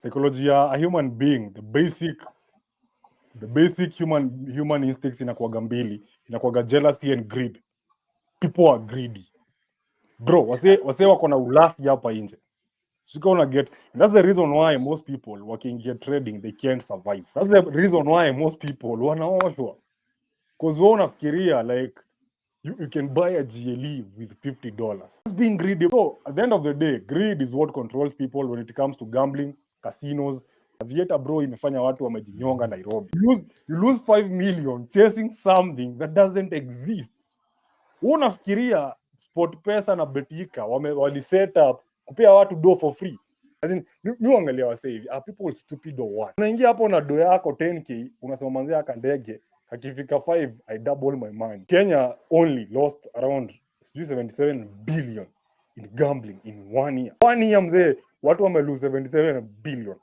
Psychology ya a human being, the basic human instincts inakuwaga mbili, inakuwaga jealousy and greed. People are greedy. Bro, wase wako na ulafi hapa nje. Sika una get, and that's the reason why most people wakiingia trading they can't survive. That's the reason why most people wanaoshwa. Cause wewe unafikiria like you can buy a GLE with $50. That's being greedy. So at the end of the day, greed is what controls people when it comes to gambling, casinos. Aviator bro imefanya watu wamejinyonga Nairobi. You lose 5 million chasing something that doesn't exist. Wewe unafikiria SportPesa na Betika wali set up kupea watu do for free. As in, you angalia wase hivi, are people stupid or what? Unaingia hapo na do yako 10k, unasema manzia kandege, kakifika 5 I double my money. Kenya only lost around 77 billion in gambling in 1 year. 1 year mzee, watu wame lose 77 billion.